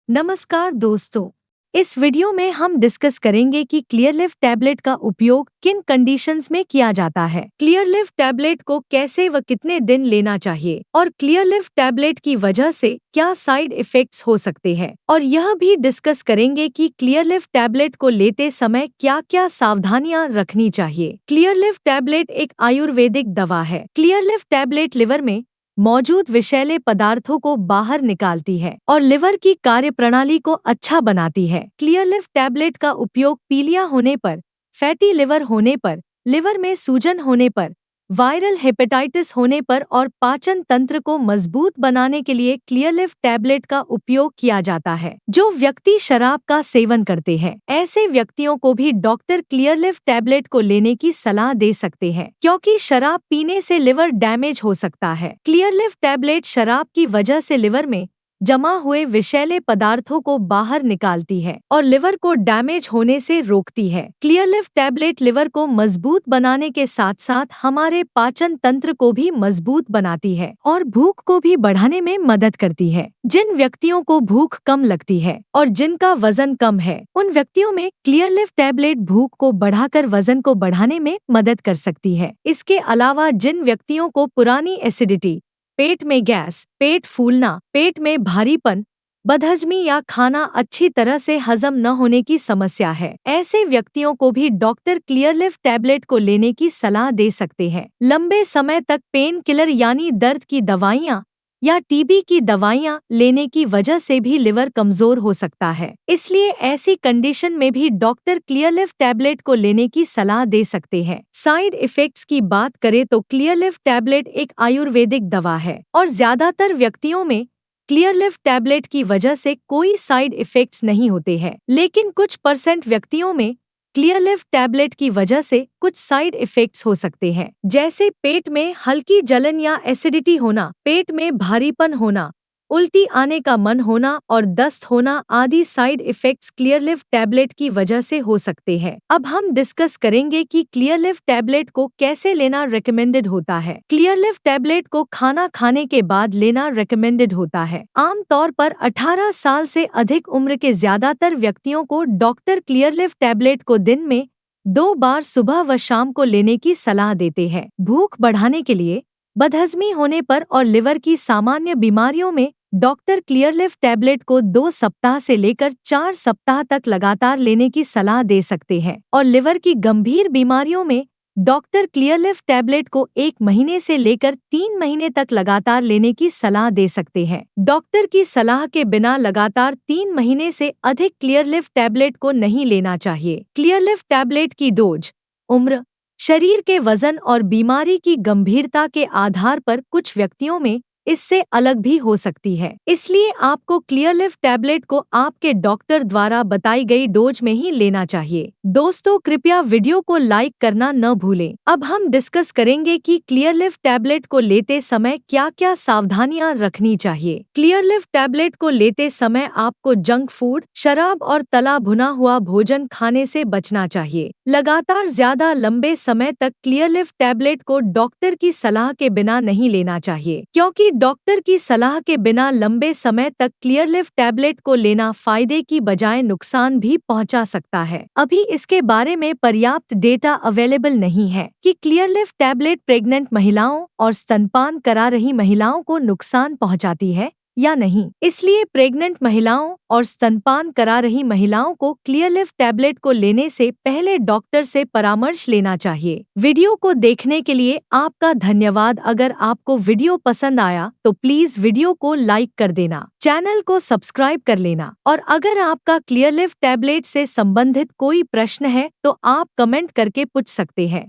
नमस्कार दोस्तों। इस वीडियो में हम डिस्कस करेंगे कि क्लियरलिव टैबलेट का उपयोग किन कंडीशंस में किया जाता है, क्लियरलिव टैबलेट को कैसे व कितने दिन लेना चाहिए और क्लियरलिव टैबलेट की वजह से क्या साइड इफेक्ट्स हो सकते हैं। और यह भी डिस्कस करेंगे कि क्लियरलिव टैबलेट को लेते समय क्या क्या सावधानियां रखनी चाहिए। क्लियरलिव टैबलेट एक आयुर्वेदिक दवा है। क्लियरलिव टैबलेट लिवर में मौजूद विषैले पदार्थों को बाहर निकालती है और लिवर की कार्यप्रणाली को अच्छा बनाती है। क्लियरलिव टैबलेट का उपयोग पीलिया होने पर, फैटी लिवर होने पर, लिवर में सूजन होने पर, वायरल हेपेटाइटिस होने पर और पाचन तंत्र को मजबूत बनाने के लिए क्लियरलिव टैबलेट का उपयोग किया जाता है। जो व्यक्ति शराब का सेवन करते हैं, ऐसे व्यक्तियों को भी डॉक्टर क्लियरलिव टैबलेट को लेने की सलाह दे सकते हैं, क्योंकि शराब पीने से लिवर डैमेज हो सकता है। क्लियरलिव टैबलेट शराब की वजह से लिवर में जमा हुए विषैले पदार्थों को बाहर निकालती है और लिवर को डैमेज होने से रोकती है। क्लियरलिव टैबलेट लिवर को मजबूत बनाने के साथ साथ हमारे पाचन तंत्र को भी मजबूत बनाती है और भूख को भी बढ़ाने में मदद करती है। जिन व्यक्तियों को भूख कम लगती है और जिनका वजन कम है, उन व्यक्तियों में क्लियरलिव टैबलेट भूख को बढ़ाकर वजन को बढ़ाने में मदद कर सकती है। इसके अलावा जिन व्यक्तियों को पुरानी एसिडिटी, पेट में गैस, पेट फूलना, पेट में भारीपन, बदहजमी या खाना अच्छी तरह से हजम न होने की समस्या है, ऐसे व्यक्तियों को भी डॉक्टर क्लियरलिव टैबलेट को लेने की सलाह दे सकते हैं। लंबे समय तक पेन किलर यानी दर्द की दवाइयाँ या टीबी की दवाइयाँ लेने की वजह से भी लिवर कमजोर हो सकता है। इसलिए ऐसी कंडीशन में भी डॉक्टर क्लियरलिव टैबलेट को लेने की सलाह दे सकते हैं। साइड इफेक्ट्स की बात करें तो क्लियरलिव टैबलेट एक आयुर्वेदिक दवा है और ज्यादातर व्यक्तियों में क्लियरलिव टैबलेट की वजह से कोई साइड इफेक्ट्स नहीं होते हैं, लेकिन कुछ % व्यक्तियों में क्लियरलिव टैबलेट की वजह से कुछ साइड इफेक्ट्स हो सकते हैं, जैसे पेट में हल्की जलन या एसिडिटी होना, पेट में भारीपन होना, उल्टी आने का मन होना और दस्त होना आदि साइड इफेक्ट्स क्लियरलिव टैबलेट की वजह से हो सकते हैं। अब हम डिस्कस करेंगे कि क्लियरलिव टैबलेट को कैसे लेना रेकमेंडेड होता है। क्लियरलिव टैबलेट को खाना खाने के बाद लेना रेकमेंडेड होता है। आमतौर पर 18 साल से अधिक उम्र के ज्यादातर व्यक्तियों को डॉक्टर क्लियरलिव टैबलेट को दिन में 2 बार सुबह व शाम को लेने की सलाह देते हैं। भूख बढ़ाने के लिए, बदहजमी होने पर और लिवर की सामान्य बीमारियों में डॉक्टर क्लियरलिव टैबलेट को 2 सप्ताह से लेकर 4 सप्ताह तक लगातार लेने की सलाह दे सकते हैं और लिवर की गंभीर बीमारियों में डॉक्टर क्लियरलिव टैबलेट को 1 महीने से लेकर 3 महीने तक लगातार लेने की सलाह दे सकते हैं। डॉक्टर की सलाह के बिना लगातार 3 महीने से अधिक क्लियरलिव टैबलेट को नहीं लेना चाहिए। क्लियरलिव टैबलेट की डोज, उम्र, शरीर के वजन और बीमारी की गंभीरता के आधार पर कुछ व्यक्तियों में इससे अलग भी हो सकती है। इसलिए आपको क्लियरलिव टैबलेट को आपके डॉक्टर द्वारा बताई गई डोज में ही लेना चाहिए। दोस्तों, कृपया वीडियो को लाइक करना न भूलें। अब हम डिस्कस करेंगे कि क्लियरलिव टैबलेट को लेते समय क्या क्या सावधानियां रखनी चाहिए। क्लियरलिव टैबलेट को लेते समय आपको जंक फूड, शराब और तला भुना हुआ भोजन खाने से बचना चाहिए। लगातार ज्यादा लंबे समय तक क्लियरलिव टैबलेट को डॉक्टर की सलाह के बिना नहीं लेना चाहिए, क्योंकि डॉक्टर की सलाह के बिना लंबे समय तक क्लियरलिव टैबलेट को लेना फायदे की बजाय नुकसान भी पहुंचा सकता है। अभी इसके बारे में पर्याप्त डेटा अवेलेबल नहीं है कि क्लियरलिव टैबलेट प्रेग्नेंट महिलाओं और स्तनपान करा रही महिलाओं को नुकसान पहुंचाती है या नहीं। इसलिए प्रेग्नेंट महिलाओं और स्तनपान करा रही महिलाओं को क्लियरलिव टैबलेट को लेने से पहले डॉक्टर से परामर्श लेना चाहिए। वीडियो को देखने के लिए आपका धन्यवाद। अगर आपको वीडियो पसंद आया तो प्लीज वीडियो को लाइक कर देना, चैनल को सब्सक्राइब कर लेना और अगर आपका क्लियरलिव टैबलेट से संबंधित कोई प्रश्न है तो आप कमेंट करके पूछ सकते हैं।